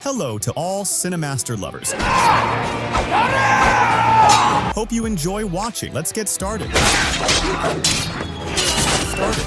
Hello to all Cinemaster lovers. Hope you enjoy watching. Let's get started.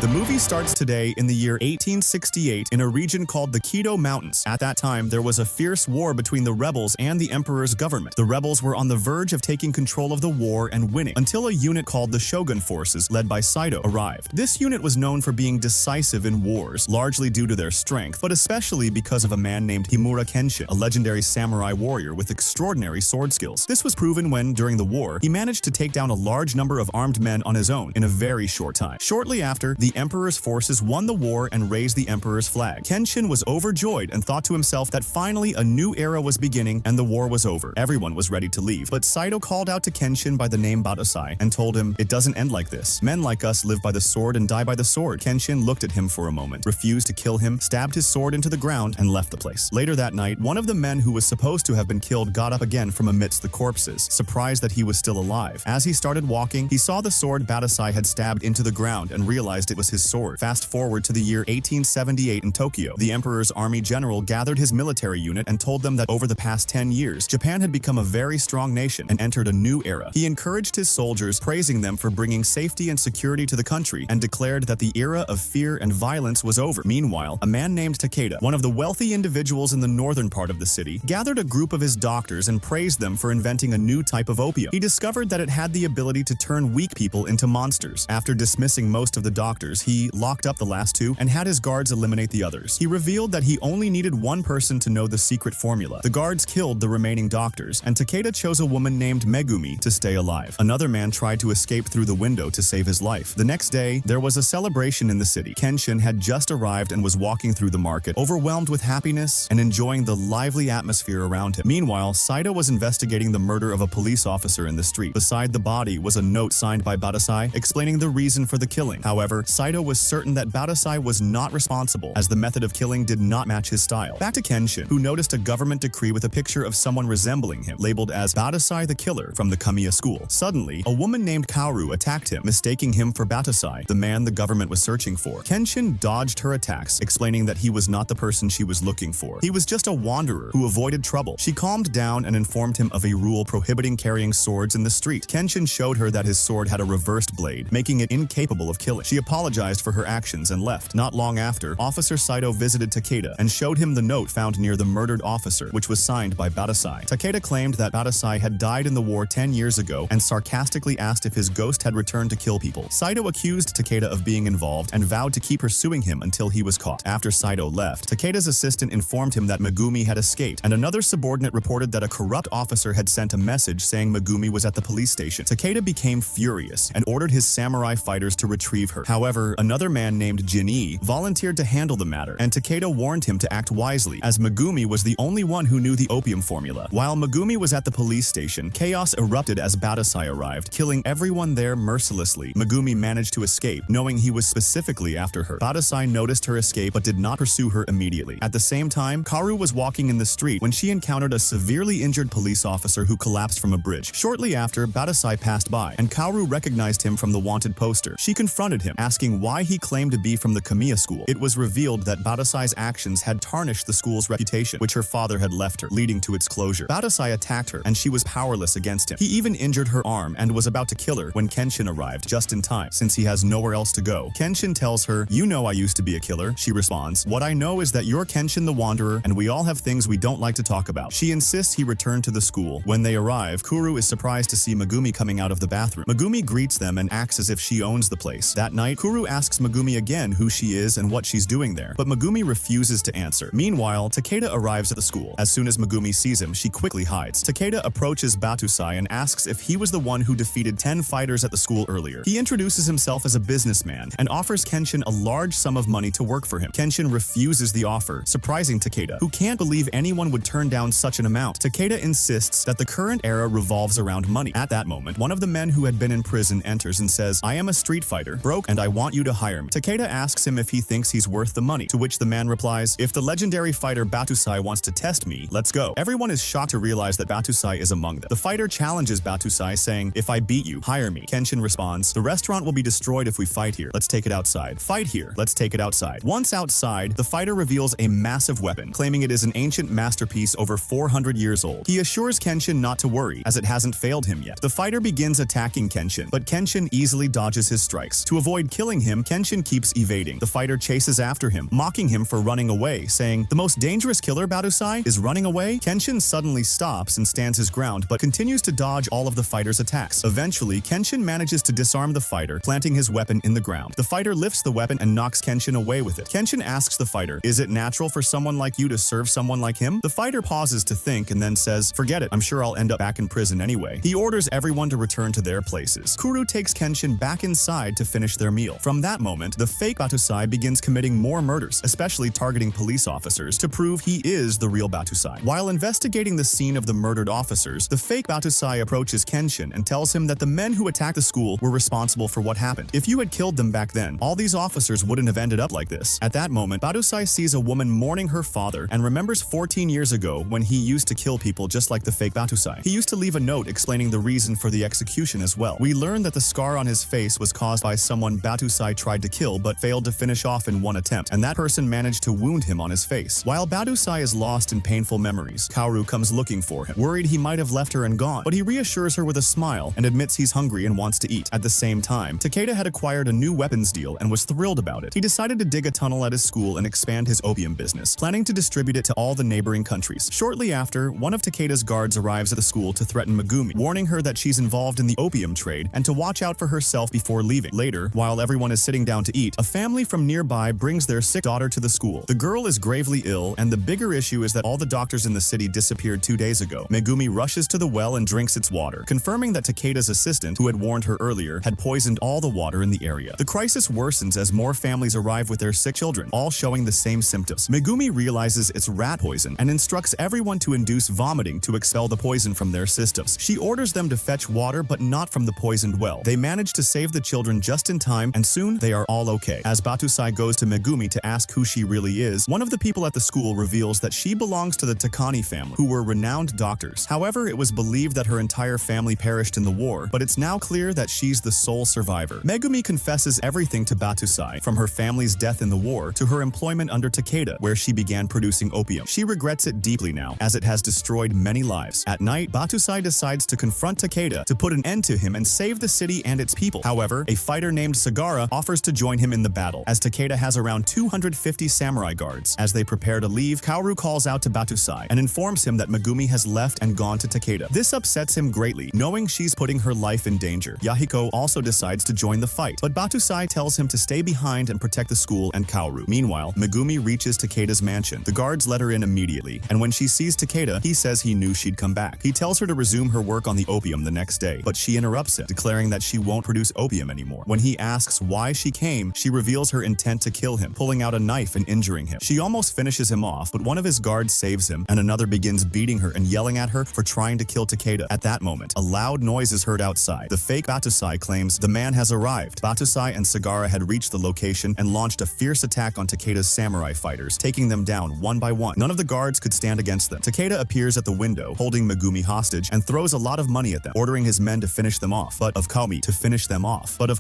The movie starts today in the year 1868 in a region called the Keto Mountains. At that time, there was a fierce war between the rebels and the emperor's government. The rebels were on the verge of taking control of the war and winning, until a unit called the Shogun forces, led by Saito, arrived. This unit was known for being decisive in wars, largely due to their strength, but especially because of a man named Himura Kenshin, a legendary samurai warrior with extraordinary sword skills. This was proven when, during the war, he managed to take down a large number of armed men on his own in a very short time. Shortly after, the emperor's forces won the war and raised the emperor's flag. Kenshin was overjoyed and thought to himself that finally a new era was beginning and the war was over. Everyone was ready to leave, but Saito called out to Kenshin by the name Batasai and told him, "It doesn't end like this. Men like us live by the sword and die by the sword." Kenshin looked at him for a moment, refused to kill him, stabbed his sword into the ground, and left the place. Later that night, one of the men who was supposed to have been killed got up again from amidst the corpses, surprised that he was still alive. As he started walking, he saw the sword Batasai had stabbed into the ground and realized it was his sword. Fast forward to the year 1878 in Tokyo. The emperor's army general gathered his military unit and told them that over the past 10 years, Japan had become a very strong nation and entered a new era. He encouraged his soldiers, praising them for bringing safety and security to the country, and declared that the era of fear and violence was over. Meanwhile, a man named Takeda, one of the wealthy individuals in the northern part of the city, gathered a group of his doctors and praised them for inventing a new type of opium. He discovered that it had the ability to turn weak people into monsters. After dismissing most of the doctors, he locked up the last two and had his guards eliminate the others. He revealed that he only needed one person to know the secret formula. The guards killed the remaining doctors, and Takeda chose a woman named Megumi to stay alive. Another man tried to escape through the window to save his life. The next day, there was a celebration in the city. Kenshin had just arrived and was walking through the market, overwhelmed with happiness and enjoying the lively atmosphere around him. Meanwhile, Saito was investigating the murder of a police officer in the street. Beside the body was a note signed by Batasai explaining the reason for the killing. However, Saito was certain that Batasai was not responsible, as the method of killing did not match his style. Back to Kenshin, who noticed a government decree with a picture of someone resembling him, labeled as Batasai the Killer from the Kamiya school. Suddenly, a woman named Kaoru attacked him, mistaking him for Batasai, the man the government was searching for. Kenshin dodged her attacks, explaining that he was not the person she was looking for. He was just a wanderer who avoided trouble. She calmed down and informed him of a rule prohibiting carrying swords in the street. Kenshin showed her that his sword had a reversed blade, making it incapable of killing. She apologized for her actions and left. Not long after, Officer Saito visited Takeda and showed him the note found near the murdered officer, which was signed by Batasai. Takeda claimed that Batasai had died in the war 10 years ago and sarcastically asked if his ghost had returned to kill people. Saito accused Takeda of being involved and vowed to keep pursuing him until he was caught. After Saito left, Takeda's assistant informed him that Megumi had escaped, and another subordinate reported that a corrupt officer had sent a message saying Megumi was at the police station. Takeda became furious and ordered his samurai fighters to retrieve her. However, another man named Jin-E volunteered to handle the matter, and Takeda warned him to act wisely, as Megumi was the only one who knew the opium formula. While Megumi was at the police station, chaos erupted as Batasai arrived, killing everyone there mercilessly. Megumi managed to escape, knowing he was specifically after her. Batasai noticed her escape but did not pursue her immediately. At the same time, Kaoru was walking in the street when she encountered a severely injured police officer who collapsed from a bridge. Shortly after, Batasai passed by, and Kaoru recognized him from the wanted poster. She confronted him, asking why he claimed to be from the Kamiya school. It was revealed that Batasai's actions had tarnished the school's reputation, which her father had left her, leading to its closure. Batasai attacked her, and she was powerless against him. He even injured her arm and was about to kill her when Kenshin arrived, just in time, since he has nowhere else to go. Kenshin tells her, "You know I used to be a killer." She responds, "What I know is that you're Kenshin the Wanderer, and we all have things we don't like to talk about." She insists he return to the school. When they arrive, Kuru is surprised to see Megumi coming out of the bathroom. Megumi greets them and acts as if she owns the place. That night, Kuru asks Megumi again who she is and what she's doing there, but Megumi refuses to answer. Meanwhile, Takeda arrives at the school. As soon as Megumi sees him, she quickly hides. Takeda approaches Batusai and asks if he was the one who defeated 10 fighters at the school earlier. He introduces himself as a businessman and offers Kenshin a large sum of money to work for him. Kenshin refuses the offer, surprising Takeda, who can't believe anyone would turn down such an amount. Takeda insists that the current era revolves around money. At that moment, one of the men who had been in prison enters and says, "I am a street fighter, broke and I want you to hire me. Takeda asks him if he thinks he's worth the money, to which the man replies, if the legendary fighter Batusai wants to test me, let's go. Everyone is shocked to realize that Batusai is among them. The fighter challenges Batusai, saying, if I beat you, hire me. Kenshin responds, the restaurant will be destroyed if we fight here. Let's take it outside. Fight here. Let's take it outside. Once outside, the fighter reveals a massive weapon, claiming it is an ancient masterpiece over 400 years old. He assures Kenshin not to worry, as it hasn't failed him yet. The fighter begins attacking Kenshin, but Kenshin easily dodges his strikes. To avoid killing him, Kenshin keeps evading. The fighter chases after him, mocking him for running away, saying, the most dangerous killer, Batusai, is running away? Kenshin suddenly stops and stands his ground, but continues to dodge all of the fighter's attacks. Eventually, Kenshin manages to disarm the fighter, planting his weapon in the ground. The fighter lifts the weapon and knocks Kenshin away with it. Kenshin asks the fighter, is it natural for someone like you to serve someone like him? The fighter pauses to think and then says, forget it, I'm sure I'll end up back in prison anyway. He orders everyone to return to their places. Kuru takes Kenshin back inside to finish their meal. From that moment, the fake Batusai begins committing more murders, especially targeting police officers, to prove he is the real Batusai. While investigating the scene of the murdered officers, the fake Batusai approaches Kenshin and tells him that the men who attacked the school were responsible for what happened. If you had killed them back then, all these officers wouldn't have ended up like this. At that moment, Batusai sees a woman mourning her father and remembers 14 years ago when he used to kill people just like the fake Batusai. He used to leave a note explaining the reason for the execution as well. We learn that the scar on his face was caused by someone Batusai tried to kill but failed to finish off in one attempt, and that person managed to wound him on his face. While Batusai is lost in painful memories, Kaoru comes looking for him, worried he might have left her and gone, but he reassures her with a smile and admits he's hungry and wants to eat. At the same time, Takeda had acquired a new weapons deal and was thrilled about it. He decided to dig a tunnel at his school and expand his opium business, planning to distribute it to all the neighboring countries. Shortly after, one of Takeda's guards arrives at the school to threaten Megumi, warning her that she's involved in the opium trade and to watch out for herself before leaving. Later, while everyone is sitting down to eat, a family from nearby brings their sick daughter to the school. The girl is gravely ill, and the bigger issue is that all the doctors in the city disappeared 2 days ago. Megumi rushes to the well and drinks its water, confirming that Takeda's assistant, who had warned her earlier, had poisoned all the water in the area. The crisis worsens as more families arrive with their sick children, all showing the same symptoms. Megumi realizes it's rat poison and instructs everyone to induce vomiting to expel the poison from their systems. She orders them to fetch water, but not from the poisoned well. They manage to save the children just in time, and soon they are all okay. As Batusai goes to Megumi to ask who she really is, one of the people at the school reveals that she belongs to the Takani family, who were renowned doctors. However, it was believed that her entire family perished in the war, but it's now clear that she's the sole survivor. Megumi confesses everything to Batusai, from her family's death in the war to her employment under Takeda, where she began producing opium. She regrets it deeply now, as it has destroyed many lives. At night, Batusai decides to confront Takeda to put an end to him and save the city and its people. However, a fighter named Sagara offers to join him in the battle, as Takeda has around 250 samurai guards. As they prepare to leave, Kaoru calls out to Batusai and informs him that Megumi has left and gone to Takeda. This upsets him greatly, knowing she's putting her life in danger. Yahiko also decides to join the fight, but Batusai tells him to stay behind and protect the school and Kaoru. Meanwhile, Megumi reaches Takeda's mansion. The guards let her in immediately, and when she sees Takeda, he says he knew she'd come back. He tells her to resume her work on the opium the next day, but she interrupts him, declaring that she won't produce opium anymore. When he asks why she came, she reveals her intent to kill him, pulling out a knife and injuring him. She almost finishes him off, but one of his guards saves him, and another begins beating her and yelling at her for trying to kill Takeda. At that moment, a loud noise is heard outside. The fake Batusai claims the man has arrived. Batusai and Sagara had reached the location and launched a fierce attack on Takeda's samurai fighters, taking them down one by one. None of the guards could stand against them. Takeda appears at the window, holding Megumi hostage, and throws a lot of money at them, ordering his men to finish them off, but of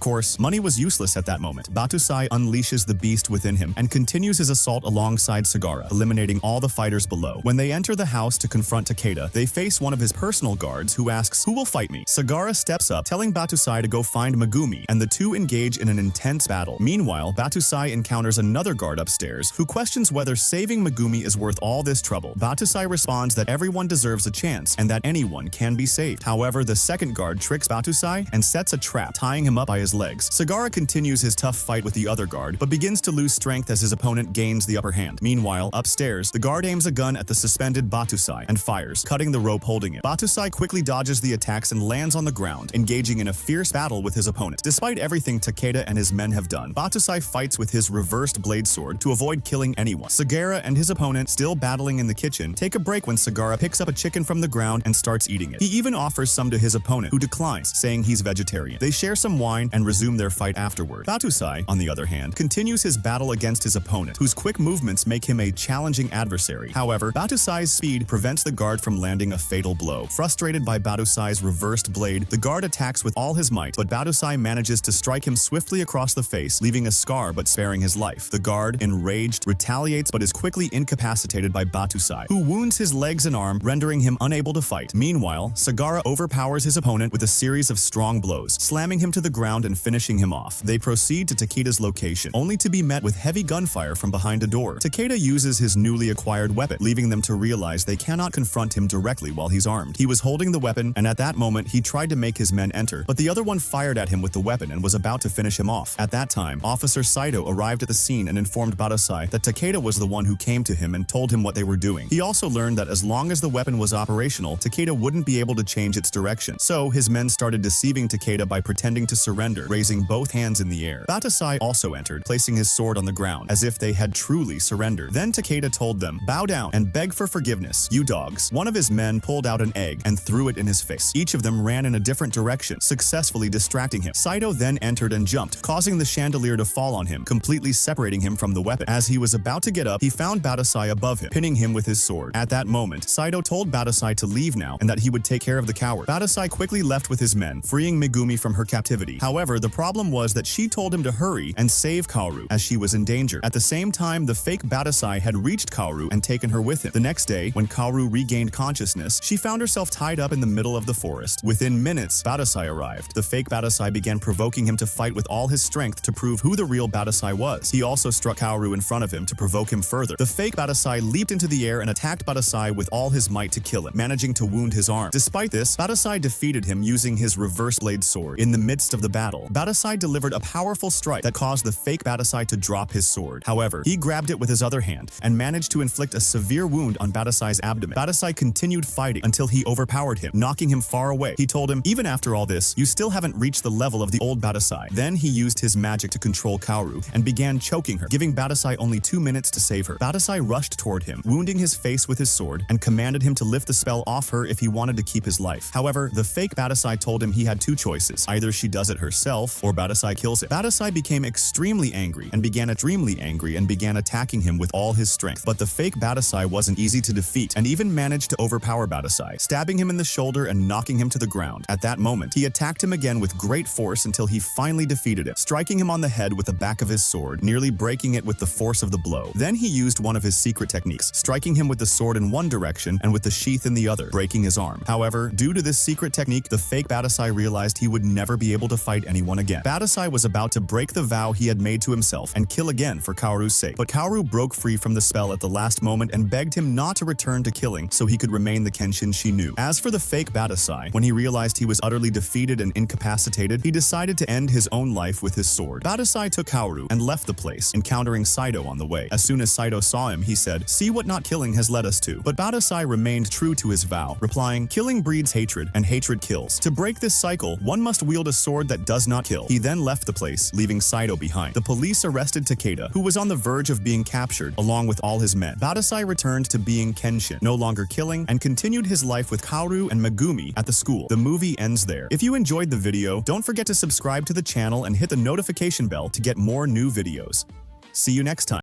course, money was useless at that moment. Batusai unleashes the beast within him and continues his assault alongside Sagara, eliminating all the fighters below. When they enter the house to confront Takeda, they face one of his personal guards who asks, "Who will fight me?" Sagara steps up, telling Batusai to go find Megumi, and the two engage in an intense battle. Meanwhile, Batusai encounters another guard upstairs who questions whether saving Megumi is worth all this trouble. Batusai responds that everyone deserves a chance and that anyone can be saved. However, the second guard tricks Batusai and sets a trap, tying him up by his legs. Sagara continues his tough fight with the other guard, but begins to lose strength as his opponent gains the upper hand. Meanwhile, upstairs, the guard aims a gun at the suspended Batusai and fires, cutting the rope holding it. Batusai quickly dodges the attacks and lands on the ground, engaging in a fierce battle with his opponent. Despite everything Takeda and his men have done, Batusai fights with his reversed blade sword to avoid killing anyone. Sagara and his opponent, still battling in the kitchen, take a break when Sagara picks up a chicken from the ground and starts eating it. He even offers some to his opponent, who declines, saying he's vegetarian. They share some wine and resume their their fight afterward. Batusai, on the other hand, continues his battle against his opponent, whose quick movements make him a challenging adversary. However, Batusai's speed prevents the guard from landing a fatal blow. Frustrated by Batusai's reversed blade, the guard attacks with all his might, but Batusai manages to strike him swiftly across the face, leaving a scar but sparing his life. The guard, enraged, retaliates but is quickly incapacitated by Batusai, who wounds his legs and arm, rendering him unable to fight. Meanwhile, Sagara overpowers his opponent with a series of strong blows, slamming him to the ground and finishing him off. They proceed to Takeda's location, only to be met with heavy gunfire from behind a door. Takeda uses his newly acquired weapon, leaving them to realize they cannot confront him directly while he's armed. He was holding the weapon, and at that moment he tried to make his men enter, but the other one fired at him with the weapon and was about to finish him off. At that time, Officer Saito arrived at the scene and informed Batusai that Takeda was the one who came to him and told him what they were doing. He also learned that as long as the weapon was operational, Takeda wouldn't be able to change its direction. So his men started deceiving Takeda by pretending to surrender, raising both hands in the air. Batusai also entered, placing his sword on the ground, as if they had truly surrendered. Then Takeda told them, "Bow down and beg for forgiveness, you dogs." One of his men pulled out an egg and threw it in his face. Each of them ran in a different direction, successfully distracting him. Saito then entered and jumped, causing the chandelier to fall on him, completely separating him from the weapon. As he was about to get up, he found Batusai above him, pinning him with his sword. At that moment, Saito told Batusai to leave now and that he would take care of the coward. Batusai quickly left with his men, freeing Megumi from her captivity. However, the problem was that she told him to hurry and save Kaoru, as she was in danger. At the same time, the fake Batusai had reached Kaoru and taken her with him. The next day, when Kaoru regained consciousness, she found herself tied up in the middle of the forest. Within minutes, Batusai arrived. The fake Batusai began provoking him to fight with all his strength to prove who the real Batusai was. He also struck Kaoru in front of him to provoke him further. The fake Batusai leaped into the air and attacked Batusai with all his might to kill him, managing to wound his arm. Despite this, Batusai defeated him using his reverse blade sword. In the midst of the battle, Batusai delivered a powerful strike that caused the fake Batusai to drop his sword. However, he grabbed it with his other hand and managed to inflict a severe wound on Batusai's abdomen. Batusai continued fighting until he overpowered him, knocking him far away. He told him, "Even after all this, you still haven't reached the level of the old Batusai." Then he used his magic to control Kaoru and began choking her, giving Batusai only 2 minutes to save her. Batusai rushed toward him, wounding his face with his sword, and commanded him to lift the spell off her if he wanted to keep his life. However, the fake Batusai told him he had two choices: either she does it herself or Batusai kills it. Batusai became extremely angry and began attacking him with all his strength. But the fake Batusai wasn't easy to defeat and even managed to overpower Batusai, stabbing him in the shoulder and knocking him to the ground. At that moment, he attacked him again with great force until he finally defeated him, striking him on the head with the back of his sword, nearly breaking it with the force of the blow. Then he used one of his secret techniques, striking him with the sword in one direction and with the sheath in the other, breaking his arm. However, due to this secret technique, the fake Batusai realized he would never be able to fight anyone again. Batusai was about to break the vow he had made to himself and kill again for Kaoru's sake, but Kaoru broke free from the spell at the last moment and begged him not to return to killing so he could remain the Kenshin she knew. As for the fake Batusai, when he realized he was utterly defeated and incapacitated, he decided to end his own life with his sword. Batusai took Kaoru and left the place, encountering Saito on the way. As soon as Saito saw him, he said, "See what not killing has led us to." But Batusai remained true to his vow, replying, "Killing breeds hatred, and hatred kills. To break this cycle, one must wield a sword that does not kill." He then left the place, leaving Saito behind. The police arrested Takeda, who was on the verge of being captured, along with all his men. Batusai returned to being Kenshin, no longer killing, and continued his life with Kaoru and Megumi at the school. The movie ends there. If you enjoyed the video, don't forget to subscribe to the channel and hit the notification bell to get more new videos. See you next time.